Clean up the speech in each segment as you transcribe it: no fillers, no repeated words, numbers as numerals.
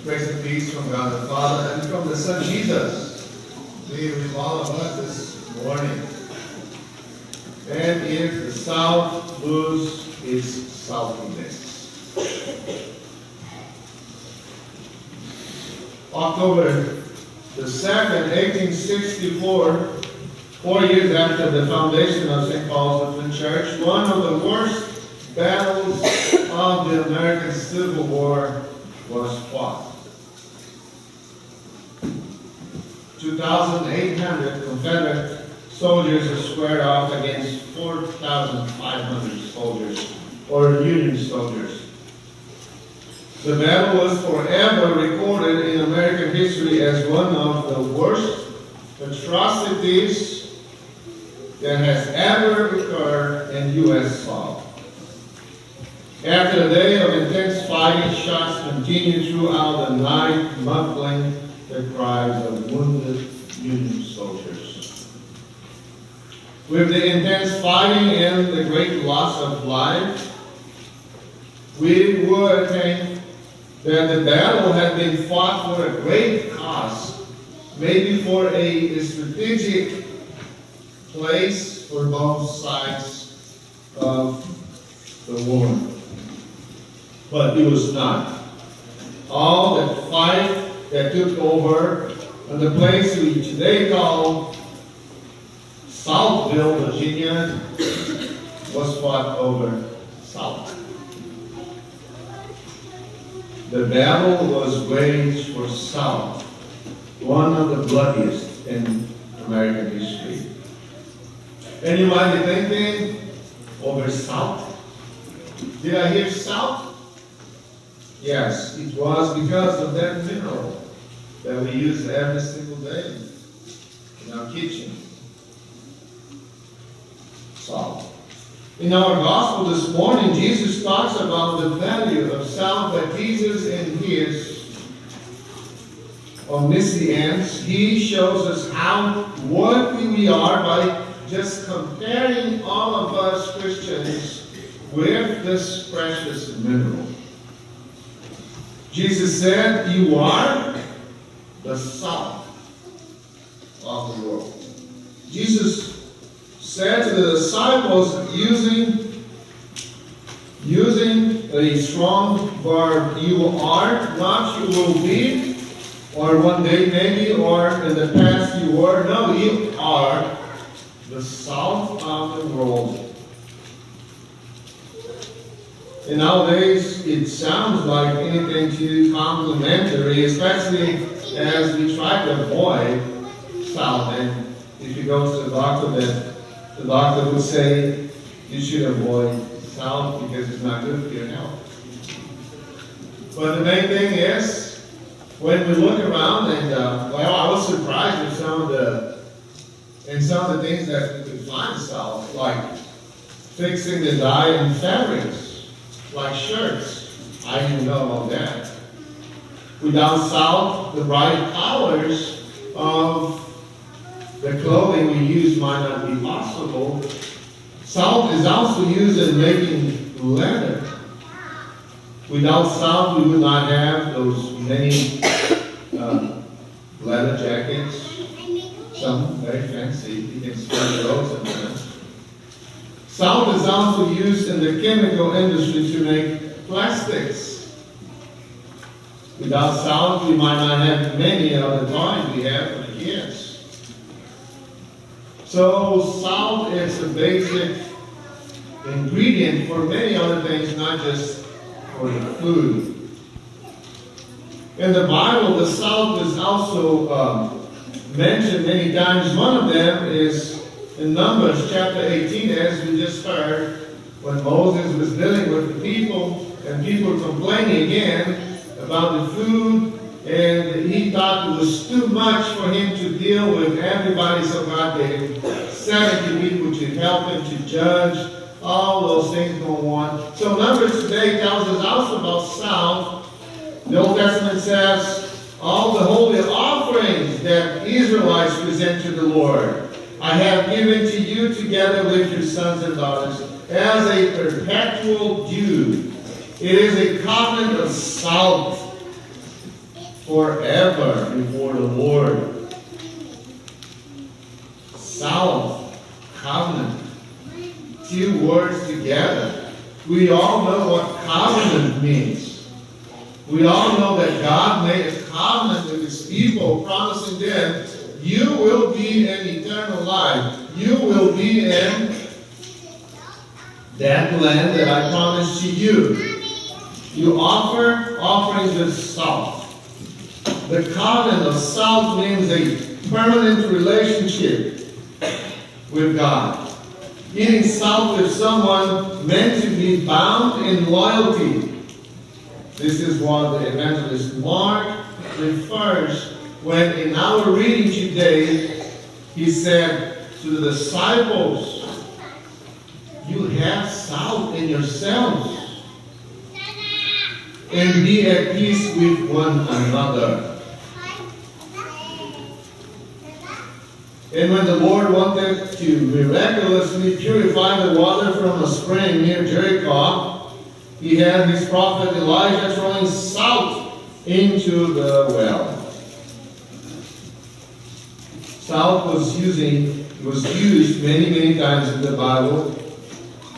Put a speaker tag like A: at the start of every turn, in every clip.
A: Grace and peace from God the Father and from the Son Jesus be with all of us this morning. And if the salt lose its saltiness. October the 2nd, 1864, 4 years after the foundation of St. Paul's Lutheran Church, one of the worst battles of the American Civil War was fought. 2,800 Confederate soldiers were squared off against 4,500 soldiers, or Union soldiers. The battle was forever recorded in American history as one of the worst atrocities that has ever occurred in U.S. soil. After a day of intense fighting, shots continued throughout the night, muffling the cries of wounded Union soldiers. With the intense fighting and the great loss of life, we would think that the battle had been fought for a great cause, maybe for a strategic place for both sides of the war. But it was not. All that fight that took over on the place we today call Saltville, Virginia, was fought over salt. The battle was waged for salt, one of the bloodiest in American history. And you might be thinking, over salt? Did I hear salt? Yes, it was because of that mineral that we use every single day in our kitchen. Salt. In our gospel this morning, Jesus talks about the value of salt, that Jesus in his omniscience, he shows us how worthy we are by just comparing all of us Christians with this precious mineral. Jesus said, "You are the salt of the world." Jesus said to the disciples using a strong verb, "You are," not "you will be," or "one day maybe," or "in the past you were." No, you are the salt of the world. And nowadays, it sounds like anything too complimentary, especially as we try to avoid salt. And if you go to the doctor, the doctor would say you should avoid salt because it's not good for your health. But the main thing is, when we look around, and I was surprised with some of the things that we could find salt, like fixing the dye in fabrics. Like shirts. I didn't know about that. Without salt, the bright colors of the clothing we use might not be possible. Salt is also used in making leather. Without salt, we would not have those many leather jackets. Some very fancy. You can spend those sometimes. Salt is also used in the chemical industry to make plastics. Without salt, we might not have many of the toys we have for the kids. So salt is a basic ingredient for many other things, not just for the food. In the Bible, the salt is also mentioned many times. One of them is in Numbers chapter 18, as we just heard, when Moses was dealing with the people, and people complaining again about the food, and he thought it was too much for him to deal with everybody, so God gave 70 people to help him to judge all those things go on. So Numbers today tells us also about salt. The Old Testament says, all the holy offerings that Israelites present to the Lord, I have given to you together with your sons and daughters as a perpetual due. It is a covenant of salt. forever before the Lord. Salt, covenant, two words together. We all know what covenant means. We all know that God made a covenant with His people, promising them, you will be in eternal life. You will be in that land that I promised to you. You offer offerings with salt. The covenant of salt means a permanent relationship with God. Eating salt with someone meant to be bound in loyalty. This is what the evangelist Mark refers when in our reading today he said to the disciples, you have salt in yourselves and be at peace with one another. And when the Lord wanted to miraculously purify the water from a spring near Jericho, He had His prophet Elijah throwing salt into the well. Salt was used many times in the Bible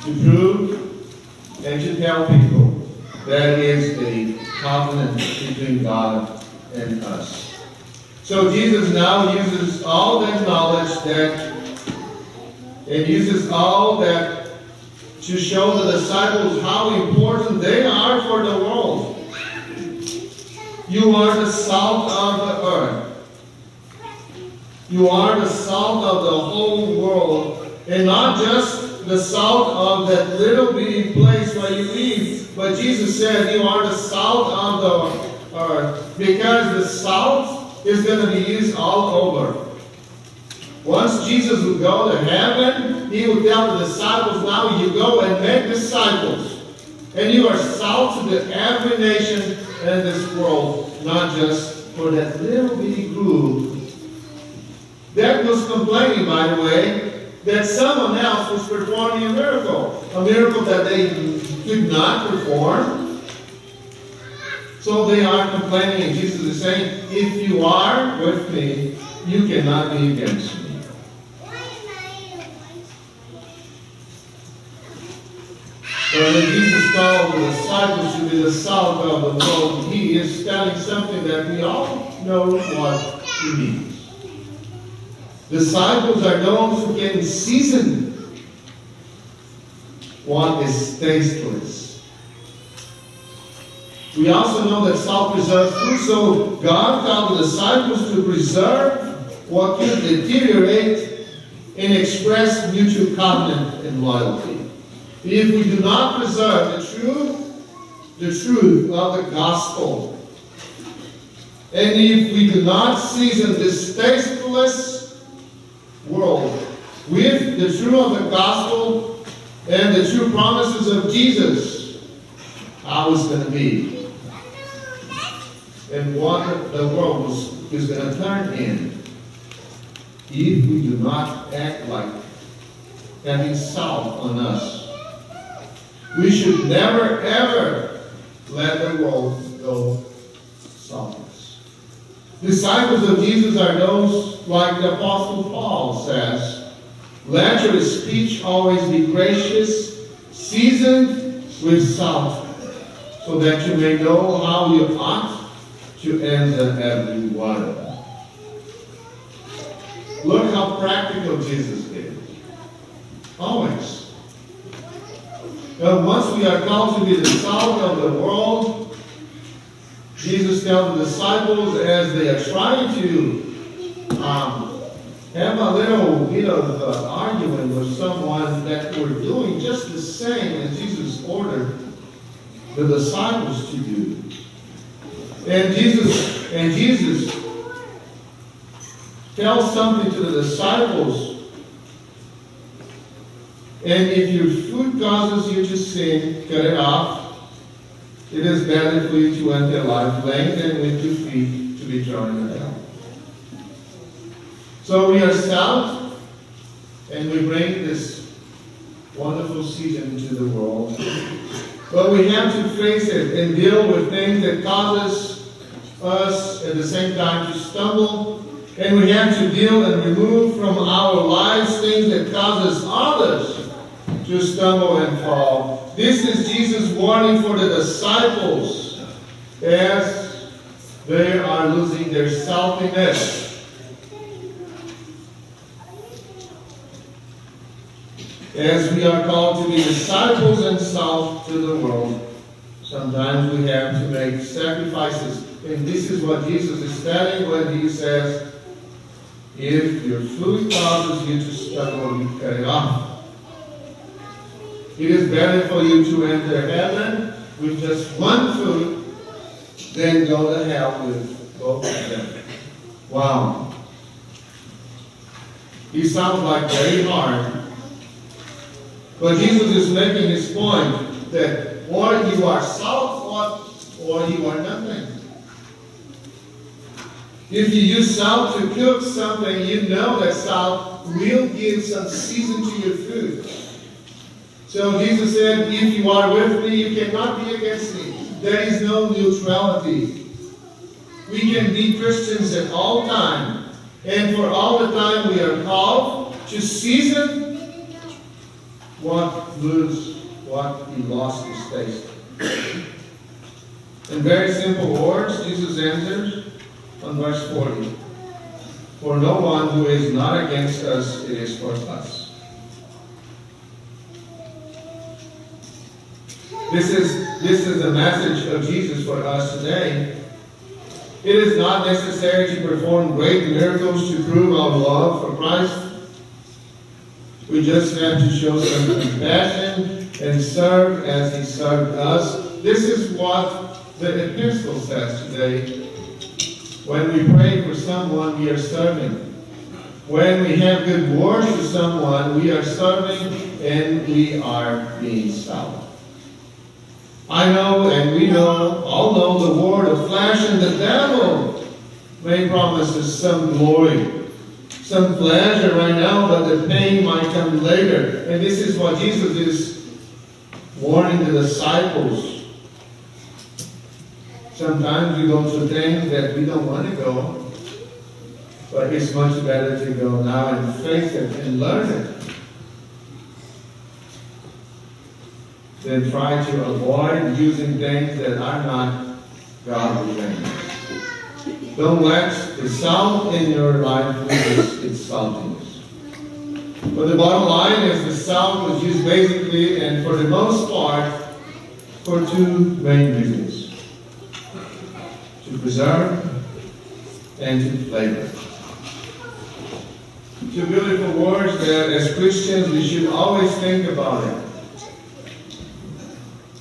A: to prove and to tell people that is a covenant between God and us. So Jesus now uses all that knowledge and uses all that to show the disciples how important they are for the world. You are the salt of the earth. You are the salt of the whole world, and not just the salt of that little bitty place where you live. But Jesus said you are the salt of the earth, because the salt is going to be used all over. Once Jesus would go to heaven, He would tell the disciples, now you go and make disciples. And you are salt to every nation in this world, not just for that little bitty group that was complaining, by the way, that someone else was performing a miracle that they could not perform. So they are complaining, and Jesus is saying, if you are with me, you cannot be against me. But when Jesus called the disciples to be the salt of the world, He is telling something that we all know what He means. Disciples are those who can season what is tasteless. We also know that salt preserves food, so God called the disciples to preserve what could deteriorate and express mutual covenant and loyalty. If we do not preserve the truth of the gospel, and if we do not season this tasteless world with the truth of the gospel and the true promises of Jesus, how it's going to be? And what the world is going to turn in if we do not act like having salt on us. We should never, ever let the world go saltless. Disciples of Jesus are those, like the Apostle Paul says, let your speech always be gracious, seasoned with salt, so that you may know how you ought to answer everyone. Look how practical Jesus is. Always. But once we are called to be the salt of the world, Jesus tells the disciples as they are trying to have a little bit of argument with someone that were doing just the same as Jesus ordered the disciples to do. And Jesus tells something to the disciples. And if your food causes you to sin, cut it off. It is better for you to enter life lame than with your feet to be thrown in hell. So we are salt, and we bring this wonderful season into the world. But we have to face it and deal with things that cause us us at the same time to stumble, and we have to deal and remove from our lives things that causes others to stumble and fall. This is Jesus' warning for the disciples as they are losing their saltiness. As we are called to be disciples and salt to the world, sometimes we have to make sacrifices. And this is what Jesus is telling when he says, if your food causes you to stumble, you cut it off. It is better for you to enter heaven with just one food than go to hell with both of them. Wow. It sounds like very hard. But Jesus is making his point that or you are salt or you are nothing. If you use salt to cook something, you know that salt will give some season to your food. So Jesus said, if you are with me, you cannot be against me. There is no neutrality. We can be Christians at all time. And for all the time we are called to season what he lost his taste. In very simple words, Jesus answers on verse 40. For no one who is not against us, it is for us. This is the message of Jesus for us today. It is not necessary to perform great miracles to prove our love for Christ. We just have to show some compassion and serve as he served us. This is what the epistle says today. When we pray for someone, we are serving. When we have good words for someone, we are serving and we are being salt. I know and we know, all know the word of flesh and the devil may promise us some glory, some pleasure right now, but the pain might come later. And this is what Jesus is warning the disciples. Sometimes we go through things that we don't want to go, but it's much better to go now and face it and learn it than try to avoid using things that are not godly things. Don't let the salt in your life lose its saltiness. But the bottom line is the salt was used basically and for the most part for two main reasons. To preserve and to flavor. Two beautiful words that as Christians we should always think about it.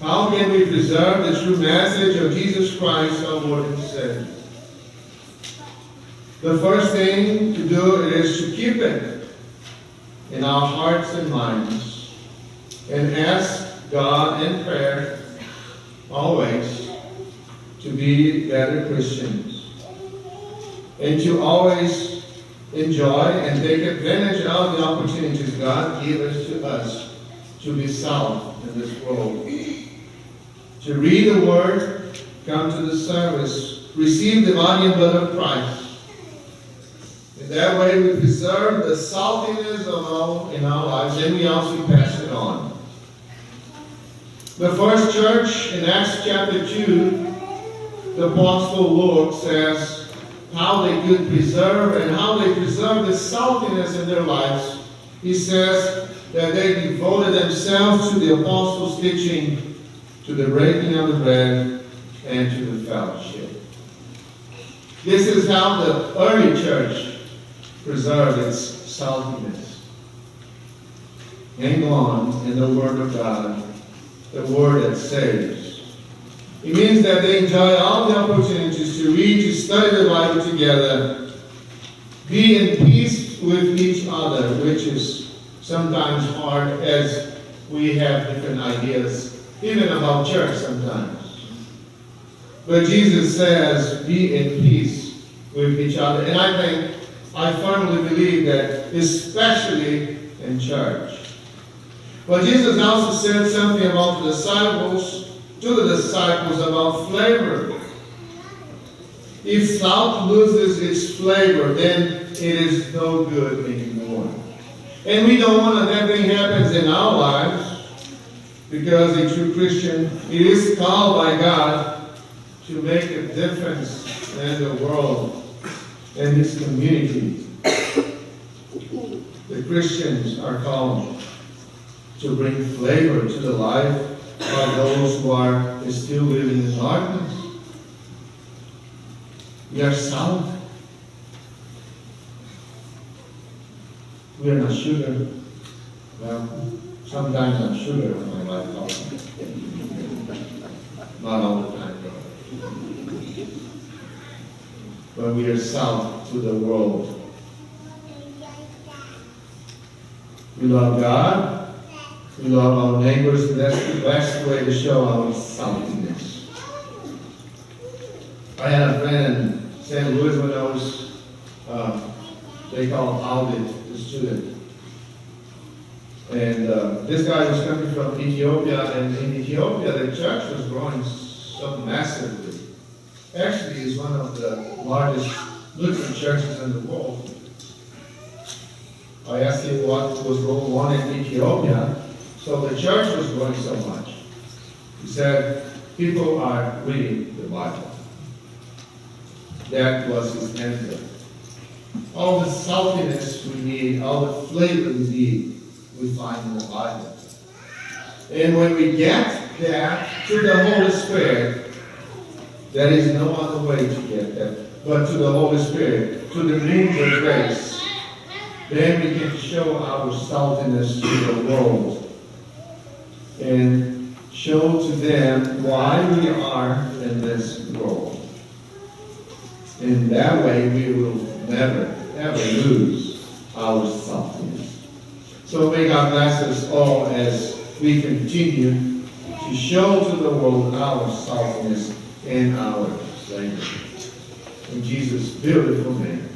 A: How can we preserve the true message of Jesus Christ, our Lord and Savior? The first thing to do is to keep it in our hearts and minds and ask God in prayer always to be better Christians and to always enjoy and take advantage of the opportunities God gives to us to be salt in this world. To read the Word, come to the service, receive the body and blood of Christ. In that way we preserve the saltiness in our lives and we also pass it on. The first church in Acts chapter 2, the Apostle Luke says how they could preserve and how they preserved the saltiness in their lives. He says that they devoted themselves to the Apostles' teaching, to the breaking of the bread, and to the fellowship. This is how the early church preserved its saltiness. Hang on in the Word of God, the Word that saves. It means that they enjoy all the opportunities to read, to study the Bible together, be in peace with each other, which is sometimes hard as we have different ideas even about church sometimes. But Jesus says, be in peace with each other. And I firmly believe that, especially in church. But Jesus also said something about the disciples, to the disciples about flavor. If salt loses its flavor, then it is no good anymore. And we don't want that thing happens in our lives, because a true Christian, it is called by God to make a difference in the world and His community. The Christians are called to bring flavor to the life of those who are still living in darkness. We are salt. We are not sugar. Well, sometimes I'm sugar when my wife calls me. Not all the time, though. But we are salt to the world. We love God. We love our neighbors. And that's the best way to show our saltiness. I had a friend in St. Louis when I was, they call him Audit, the student. And this guy was coming from Ethiopia, and in Ethiopia the church was growing so massively. Actually, it's one of the largest Lutheran churches in the world. I asked him what was going on in Ethiopia. So the church was growing so much. He said, people are reading the Bible. That was his answer. All the saltiness we need, all the flavor we need, we find in the Bible. And when we get that to the Holy Spirit, there is no other way to get that but to the Holy Spirit, to the means of grace. Then we can show our saltiness to the world and show to them why we are in this world. In that way, we will never, ever lose our saltiness. So may God bless us all as we continue to show to the world our saltiness and our flavor. In Jesus' beautiful name.